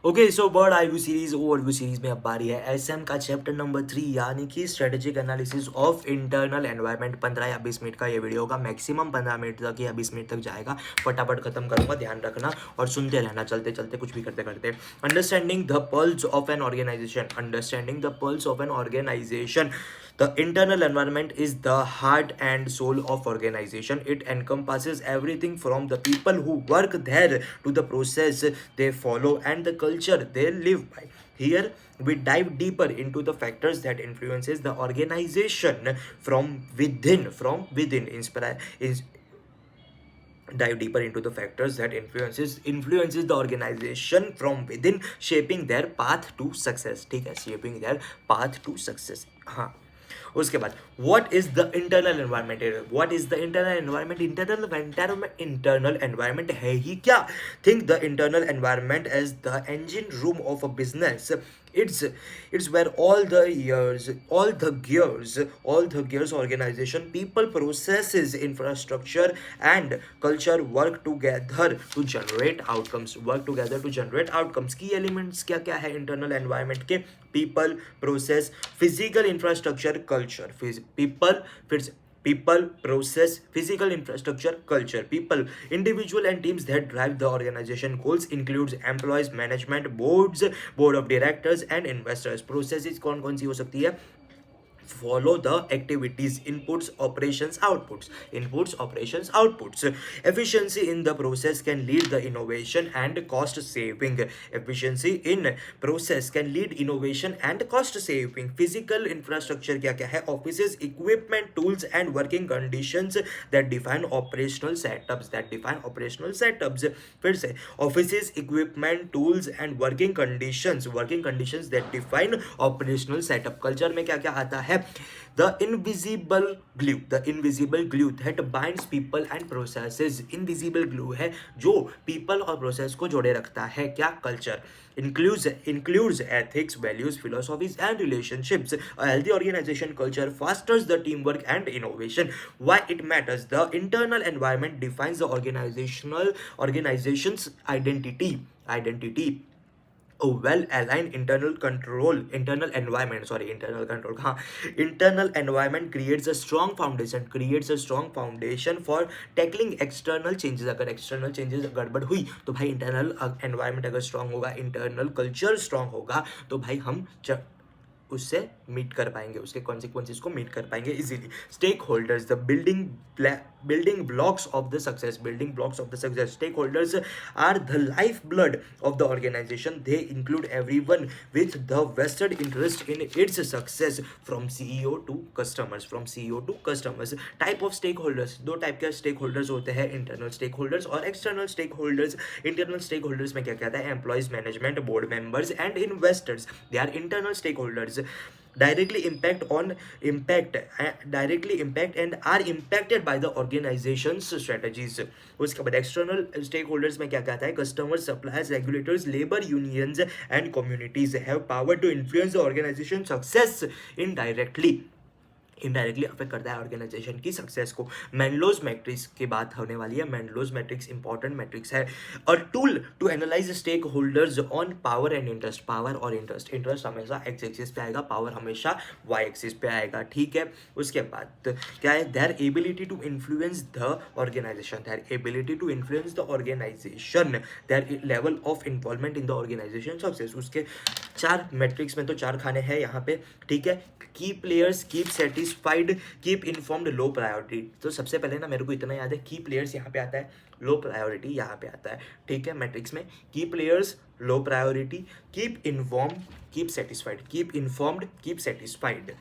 Okay so bird eye view series overview series में अब बारी है एसएम का चैप्टर नंबर 3 यानी कि strategic analysis of internal environment. 15 या 20 मिनट का ये वीडियो होगा, मैक्सिमम 15 मिनट तक या 20 मिनट तक जाएगा। फटाफट खत्म करूंगा, ध्यान रखना और सुनते रहना चलते चलते कुछ भी करते करते। Understanding the pulse of an organisation. Understanding the pulse of an organisation. The internal environment is the heart and soul of organization. It encompasses everything from the people who work there to the process they follow and the culture they live by. Here we dive deeper into the factors that influences the organization from within. Dive deeper into the factors that influences the organization from within, shaping their path to success. ठीक है, shaping their path to success. हाँ, उसके बाद what is the internal environment. What is the internal environment. Internal environment है ही क्या. Think the internal environment as the engine room of a business. It's where all the gears organization, people, processes, infrastructure and culture work together to generate outcomes. Key elements क्या क्या है internal environment के. people, process, physical infrastructure, culture. People, process, physical infrastructure, culture. People, individual and teams that drive the organization goals includes employees, management, board of directors and investors. Processes कौन कौन सी हो सकती है. Follow the activities, inputs, operations, outputs. Efficiency in the process can lead the innovation and cost saving. Physical infrastructure क्या क्या है. Offices, equipment, tools and working conditions that define operational setups. फिर से offices, equipment, tools and working conditions that define operational setup. Culture में क्या क्या आता है. The invisible glue that binds people and processes. Invisible glue है जो people और process को जोड़े रखता है. क्या. Culture includes ethics, values, philosophies and relationships. A healthy organization culture fosters the teamwork and innovation. Why it matters. The internal environment defines the organization's identity. A well-aligned internal environment creates a strong foundation for tackling external changes. अगर external changes गड़बड़ हुई तो भाई internal environment अगर strong होगा, internal culture strong होगा तो भाई हम उससे मीट कर पाएंगे, उसके कॉन्सिक्वेंसेस को मीट कर पाएंगे easily. Stakeholders, the building blocks of the success. Stakeholders are the lifeblood of the organization. They include everyone with the vested interest in its success, from CEO to customers. Type of stakeholders. दो type के stakeholders होते हैं, internal stakeholders और external stakeholders. Internal stakeholders में क्या क्या आता है. Employees, management, board members and investors. They are internal stakeholders. Directly impact and are impacted by the organization's strategies. उसके बाद external stakeholders में क्या कहता है. Customers, suppliers, regulators, labor unions and communities have power to influence the organization's success indirectly affect करता है organisation की success को. मैनलोज मैट्रिक्स की बात होने वाली है. मैनलोज मैट्रिक्स इंपॉर्टेंट मैट्रिक्स है और tool to analyse stakeholders on power and interest. Interest हमेशा एक्स एक्सिस पे आएगा, पावर हमेशा वाई एक्सिस पे आएगा. ठीक है. उसके बाद क्या है. Their ability to influence the organisation. Their level of involvement in the organisation success. उसके 4 मैट्रिक्स में तो 4 खाने हैं यहाँ पे. ठीक है. की players, keep satisfied, keep informed, low priority. तो सबसे पहले ना मेरे को इतना याद है, की प्लेयर्स यहाँ पे आता है, लो प्रायोरिटी यहाँ पे आता है. ठीक है. मैट्रिक्स में की players, low priority, keep informed, keep satisfied.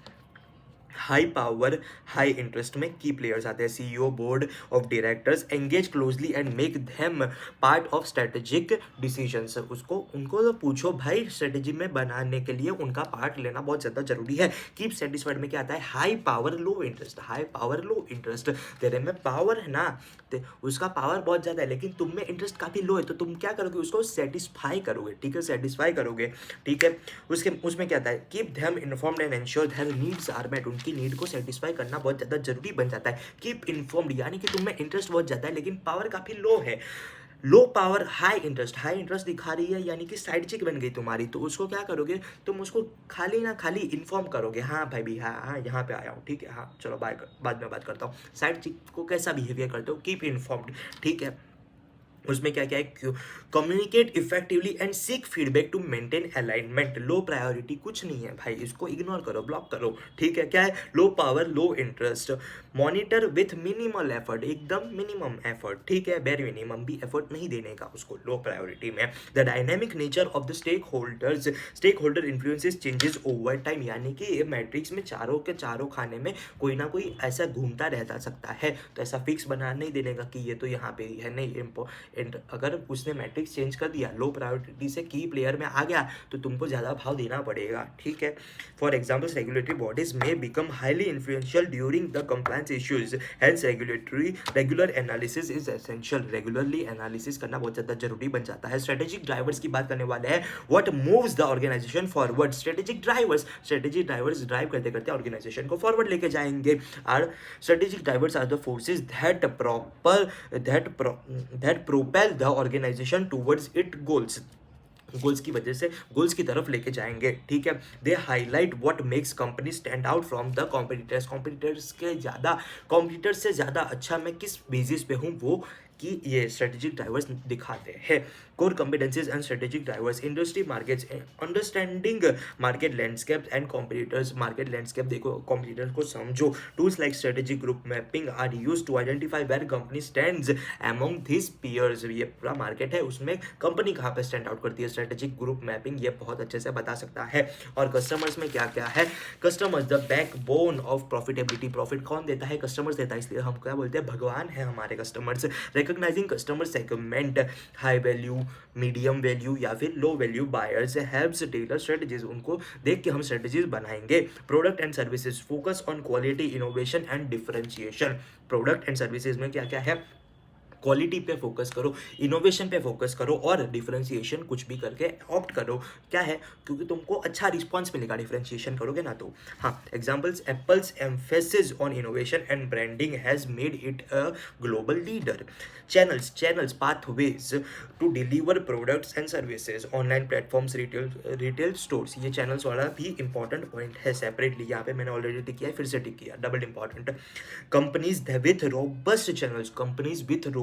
High power high interest में की प्लेयर्स आते हैं. CEO, board of directors engage closely and make them part of strategic decisions. उनको तो पूछो भाई, स्ट्रेटेजी में बनाने के लिए उनका पार्ट लेना बहुत ज़्यादा जरूरी है. कीप सेटिस्फाइड में क्या आता है. हाई पावर लो इंटरेस्ट. तेरे में पावर है ना, उसका पावर बहुत ज़्यादा है लेकिन तुम में इंटरेस्ट काफ़ी लो है, तो तुम क्या करोगे, उसको सेटिस्फाई करोगे. ठीक है. ठीक है. उसमें क्या आता है. Keep them informed and ensure their needs are met. उनकी नीड को सेटिस्फाई करना बहुत ज़्यादा जरूरी बन जाता है. कीप इन्फॉर्म्ड यानी कि तुम में इंटरेस्ट बहुत ज़्यादा है लेकिन पावर काफ़ी लो है. लो पावर हाई इंटरेस्ट दिखा रही है, यानी कि साइड चिक बन गई तुम्हारी, तो उसको क्या करोगे, तुम उसको खाली ना खाली इन्फॉर्म करोगे, हाँ भाई भी, हाँ हाँ यहाँ पे आया हूँ, ठीक है, हाँ चलो बाय, बाद में बात करता हूँ। साइड चिक को कैसा बिहेवियर करते हो, कीप इन्फॉर्म्ड, ठीक है। उसमें क्या क्या है, communicate effectively and seek feedback to maintain alignment. Low priority कुछ नहीं है भाई, इसको इग्नोर करो, ब्लॉक करो, ठीक है। क्या है, low power low interest, monitor with minimal effort, एकदम मिनिमम एफर्ट, ठीक है, वेरी मिनिमम भी एफर्ट नहीं देने का उसको लो प्रायोरिटी में। The dynamic nature of the stakeholder influences changes over time, यानी कि ये मैट्रिक्स में चारों के चारों खाने में कोई ना कोई ऐसा घूमता रहता सकता है, तो ऐसा फिक्स बना नहीं देने का कि ये तो यहाँ पे ही है, नहीं। अगर उसने मैट्रिक्स चेंज कर दिया, लो प्रायोरिटी से की प्लेयर में आ गया, तो तुमको ज़्यादा भाव देना पड़ेगा, ठीक है। फॉर एग्जाम्पल्स, रेगुलेटरी बॉडीज में become highly influential during the compliance issues, hence regular analysis is essential. Regularly analysis करना बहुत ज़्यादा जरूरी बन जाता है। स्ट्रेटेजिक ड्राइवर्स की बात करने वाले हैं, what moves the organisation forward. Strategic drivers drive करते करते ऑर्गेनाइजेशन को फॉरवर्ड लेके जाएंगे। Are strategic drivers are the forces that propel the organization towards its goals की वजह से गोल्स की तरफ लेके जाएंगे, ठीक है। They highlight what makes company stand out from the competitors से ज़्यादा अच्छा मैं किस बेसिस पे हूँ, वो कि ये स्ट्रेटेजिक ड्राइवर्स दिखाते हैं। Core competencies and strategic drivers, industry markets, understanding market landscape and competitors. Market landscape देखो, कॉम्पिटिटर्स को समझो। Tools like strategic group mapping are used to identify where company stands among this peers. ये पूरा market है, उसमें company कहाँ पे stand out करती है, स्ट्रेटेजिक ग्रुप मैपिंग ये बहुत अच्छे से बता सकता है। और कस्टमर्स में क्या क्या है, customers the backbone of profitability. Profit कौन देता है, कस्टमर्स देता है, इसलिए हम क्या बोलते हैं, भगवान है हमारे customers. Recognising customer segment, high value, medium value या फिर low value buyers helps tailor strategies, उनको देख के हम स्ट्रेटजीज बनाएंगे। Product and services, focus on quality, innovation and differentiation. Product and services में क्या क्या है, क्वालिटी पे फोकस करो, इनोवेशन पे फोकस करो, और डिफरेंशिएशन कुछ भी करके ऑप्ट करो। क्या है, क्योंकि तुमको अच्छा रिस्पॉन्स मिलेगा डिफरेंशिएशन करोगे ना तो। हाँ, examples, Apple's emphasis on innovation and branding has made it a global leader. Channels pathways to deliver products and services, online platforms, retail stores. ये चैनल्स वाला भी इंपॉर्टेंट पॉइंट है सेपरेटली, यहाँ पे मैंने ऑलरेडी टिक किया है, फिर से टिक किया, double important. Companies with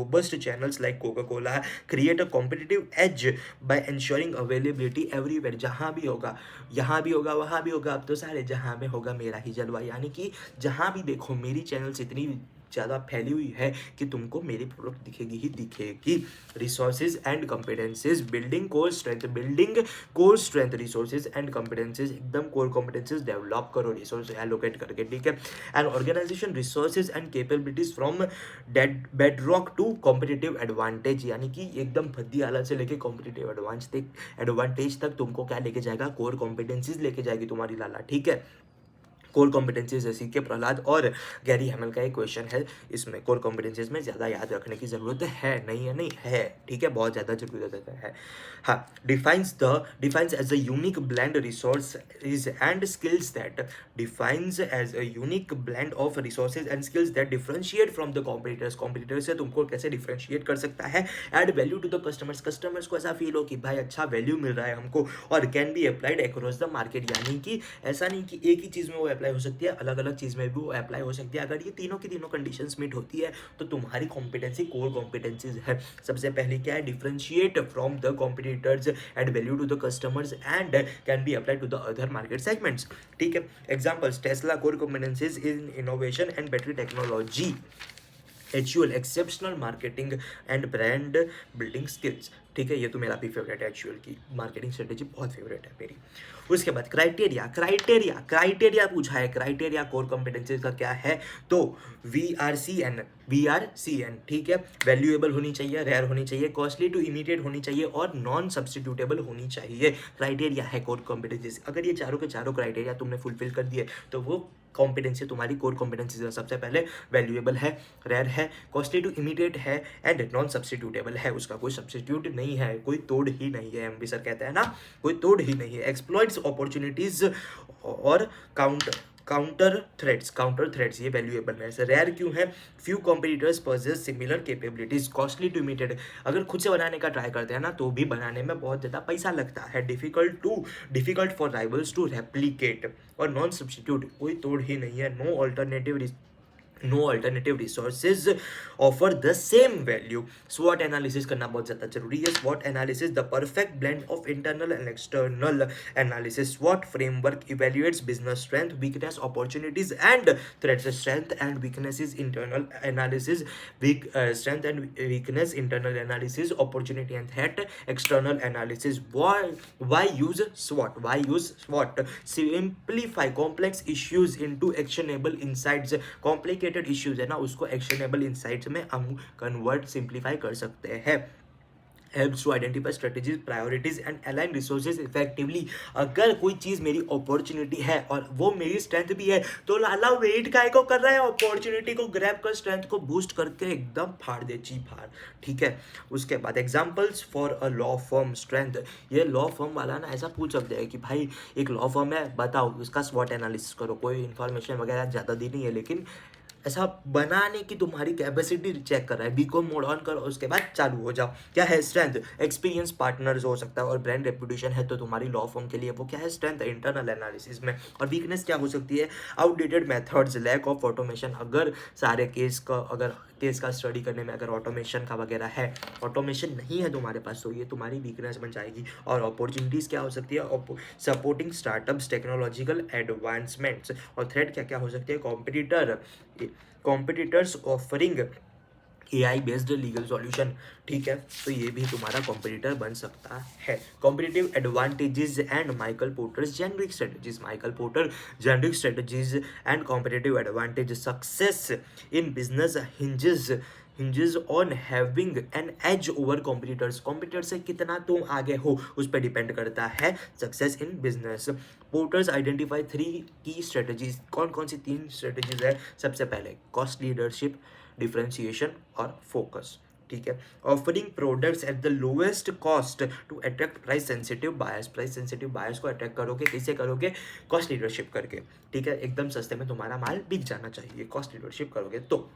robust channels like Coca-Cola create a competitive edge by ensuring availability everywhere। जहाँ भी होगा, यहाँ भी होगा, वहाँ भी होगा, अब तो सारे जहाँ में होगा मेरा ही जलवा, यानी कि जहाँ भी देखो मेरी चैनल्स इतनी ज़्यादा फैली हुई है कि तुमको मेरी प्रोडक्ट दिखेगी ही दिखेगी। Resources and competencies, building core strength, resources and competencies, एकदम कोर कॉम्पिटेंसीज डेवलप करो रिसोर्स एलोकेट करके, ठीक है। And organisation resources and capabilities from bedrock to competitive advantage, यानी कि एकदम भद्दी हालत से लेके कॉम्पिटिटिव एडवांटेज तक तुमको क्या लेके जाएगा, कोर कॉम्पिटेंसीज लेके जाएगी तुम्हारी लाला, ठीक है। कोर कॉम्पिटेंसीज जैसे कि प्रहलाद और गैरी हैमल का एक क्वेश्चन है, इसमें कोर कॉम्पिटेंसीज में ज़्यादा याद रखने की ज़रूरत है, नहीं है, ठीक है, बहुत ज़्यादा जरूरत है। हाँ, defines as a unique blend resources and skills that differentiate from the competitors से तुमको कैसे डिफरेंशिएट कर सकता है। Add value to the customers को ऐसा फील हो कि भाई अच्छा वैल्यू मिल रहा है हमको, और can be applied across the market, यानी कि ऐसा नहीं कि एक ही चीज़ में वो अप्लाई हो सकती है, अलग अलग चीज़ में भी वो अप्लाई हो सकती है। अगर ये तीनों की तीनों कंडीशंस मीट होती है तो तुम्हारी कॉम्पिटेंसी कोर कॉम्पिटेंसीज है। सबसे पहले क्या है, differentiate from the competitors, add value to the customers and can be applied to the other market segments, ठीक है। Examples, Tesla core competencies in innovation and battery technology, HUL exceptional marketing and brand building skills, ठीक है। ये तो मेरा भी favourite है, HUL की मार्केटिंग स्ट्रेटेजी बहुत फेवरेट है मेरी। उसके बाद क्राइटेरिया पूछा है, क्राइटेरिया कोर कॉम्पिटेंसीज का क्या है, तो VRCN, ठीक है। वैल्यूएबल होनी चाहिए, रेयर होनी चाहिए, कॉस्टली टू इमिटेट होनी चाहिए, और नॉन सब्सटीट्यूटेबल होनी चाहिए। क्राइटेरिया है कोर कॉम्पिटेंसीज। अगर ये चारों के चारों क्राइटेरिया तुमने फुलफिल कर दिए तो वो कॉम्पिटेंसी तुम्हारी कोर कॉम्पिटेंसीज है। सबसे पहले वैल्यूएबल है, रेयर है, कॉस्टली टू इमिटेट है, एंड नॉन सब्सटीट्यूटेबल है, उसका कोई सब्सटीट्यूट नहीं है, कोई तोड़ ही नहीं है, MB सर कहते हैं ना, कोई तोड़ ही नहीं है। एक्सप्लॉइट्स अपॉर्चुनिटीज और काउंटर थ्रेट्स ये वैल्यूएबल है, ऐसे रेयर क्यों है? Few competitors possess similar capabilities, costly to imitated, अगर खुद से बनाने का ट्राई करते हैं ना तो भी बनाने में बहुत ज़्यादा पैसा लगता है, difficult for rivals to replicate, और नॉन सब्सटीट्यूट, कोई तोड़ ही नहीं है, no alternative resources offer the same value. स्वॉट एनालिसिस करना बहुत ज़्यादा जरूरी है। स्वॉट analysis the perfect blend of internal and external analysis. स्वॉट framework evaluates business strength, weakness, opportunities and threats. Strength and weaknesses internal analysis, strength and weakness internal analysis, opportunity and threat external analysis. why use SWOT? Simplify complex issues into actionable insights। Complicated issues है ना उसको actionable insights में हम convert simplify कर सकते हैं। helps to identify strategies, priorities and align resources effectively। अगर कोई चीज़ मेरी अपॉर्चुनिटी है और वो मेरी स्ट्रेंथ भी है तो लाला वेट काय को कर रहा है, अपॉर्चुनिटी को ग्रैब कर स्ट्रेंथ को बूस्ट करके एकदम फाड़ दे, ची फाड़, ठीक है। उसके बाद examples for a law firm strength, ये लॉ फर्म वाला ना ऐसा पूछ सकते हैं कि भाई एक लॉ फर्म है, बताओ उसका स्वॉट एनालिसिस करो, कोई इन्फॉर्मेशन वगैरह ज़्यादा दी नहीं है लेकिन ऐसा बनाने की तुम्हारी कैपेसिटी चेक कर रहा है। बीकॉम मोड ऑन करो, उसके बाद चालू हो जाओ। क्या है स्ट्रेंथ? एक्सपीरियंस पार्टनर्स हो सकता है और ब्रांड रेपुटेशन है तो तुम्हारी लॉ फर्म के लिए वो क्या है? स्ट्रेंथ है इंटरनल एनालिसिस में। और वीकनेस क्या हो सकती है? Outdated methods, lack of automation, अगर सारे केस का स्टडी करने में अगर ऑटोमेशन का वगैरह है, ऑटोमेशन नहीं है तुम्हारे पास तो ये तुम्हारी वीकनेस बन जाएगी। और अपॉर्चुनिटीज़ क्या हो सकती है? Supporting startups, technological advancements. और थ्रेट क्या क्या हो सकती है? Competitors offering AI based legal solution, ठीक है, तो ये भी तुम्हारा कॉम्पिटिटर बन सकता है। Competitive advantages and Michael porters generic strategies and competitive advantage. Success in business hinges on having an edge over competitors। Competitor से कितना तुम आगे हो उस पर डिपेंड करता है success in business. Porters identify 3 की स्ट्रेटजीज, कौन कौन सी 3 स्ट्रेटजीज है? सबसे पहले कॉस्ट लीडरशिप, डिफरेंशिएशन और फोकस, ठीक है। Offering products at the lowest cost to attract price sensitive buyers को अट्रैक्ट करोगे, कैसे करोगे? कॉस्ट लीडरशिप करके, ठीक है, एकदम सस्ते में तुम्हारा माल बिक जाना चाहिए, कॉस्ट लीडरशिप करोगे तो।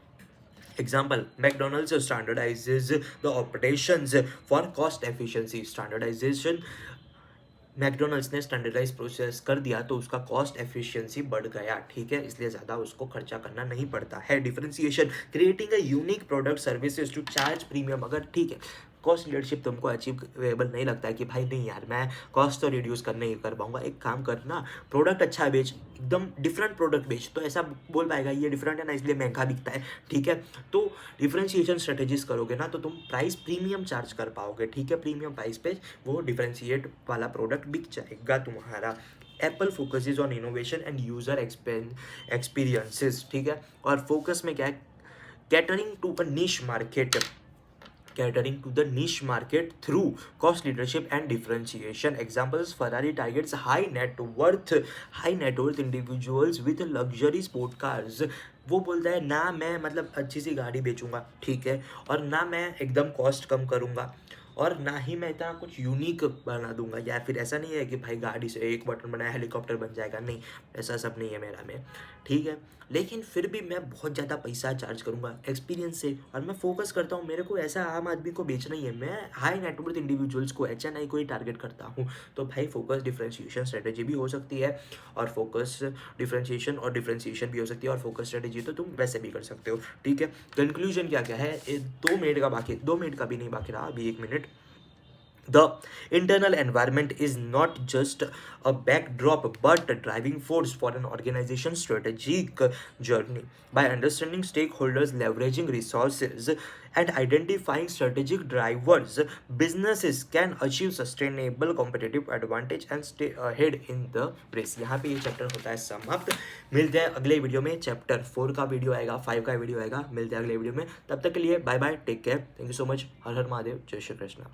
Example, McDonald's standardizes the operations for cost efficiency। Standardisation, McDonald's ने स्टैंडर्डाइज प्रोसेस कर दिया तो उसका कॉस्ट एफिशिएंसी बढ़ गया, ठीक है, इसलिए ज़्यादा उसको खर्चा करना नहीं पड़ता है। Differentiation, creating a unique product services to charge premium. अगर ठीक है कॉस्ट लीडरशिप तुमको अचीवेबल नहीं लगता है कि भाई नहीं यार मैं कॉस्ट तो रिड्यूस करने ही कर पाऊंगा, एक काम करना प्रोडक्ट अच्छा बेच, एकदम डिफरेंट प्रोडक्ट बेच, तो ऐसा बोल पाएगा ये डिफरेंट है ना इसलिए महंगा बिकता है, ठीक है। तो डिफरेंशिएशन स्ट्रेटेजीज करोगे ना तो तुम प्राइस प्रीमियम चार्ज कर पाओगे, ठीक है, प्रीमियम प्राइस पे वो डिफरेंशिएट वाला प्रोडक्ट बिक जाएगा तुम्हारा। Apple focuses on innovation and user experiences, ठीक है। और फोकस में क्या है? Catering to a niche market through cost leadership and differentiation। Examples, Ferrari targets high net worth individuals with luxury sport cars। वो बोलता है ना मैं मतलब अच्छी सी गाड़ी बेचूंगा, ठीक है, और ना मैं एकदम कॉस्ट कम करूंगा और ना ही मैं इतना कुछ यूनिक बना दूंगा, या फिर ऐसा नहीं है कि भाई गाड़ी से एक बटन बनाया हेलीकॉप्टर बन जाएगा, नहीं, ऐसा सब नहीं है मेरा में, ठीक है। लेकिन फिर भी मैं बहुत ज़्यादा पैसा चार्ज करूंगा एक्सपीरियंस से, और मैं फोकस करता हूँ मेरे को ऐसा आम आदमी को बेचना ही है, मैं हाई नेटवर्थ इंडिविजुअल्स को HNI को ही टारगेट करता हूँ। तो भाई फोकस डिफरेंशिएशन स्ट्रेटेजी भी हो सकती है और फोकस डिफरेंशिएशन भी हो सकती है, और फोकस स्ट्रेटेजी तो तुम वैसे भी कर सकते हो, ठीक है। कंक्लूजन क्या क्या है? 2 मिनट का बाकी, 2 मिनट का भी नहीं बाकी रहा, अभी 1 minute. The internal environment is not just a backdrop but a driving force for an organization's strategic journey। By understanding stakeholders, leveraging resources, and identifying strategic drivers, businesses can achieve sustainable competitive advantage and stay ahead in the race। यहाँ पे ये chapter होता है समाप्त। मिलते हैं अगले video में, चैप्टर 4 का वीडियो आएगा, 5 का वीडियो आएगा, मिलते हैं अगले वीडियो में, तब तक के लिए bye bye, take care, thank you so much, हर हर महादेव, जय श्री कृष्णा।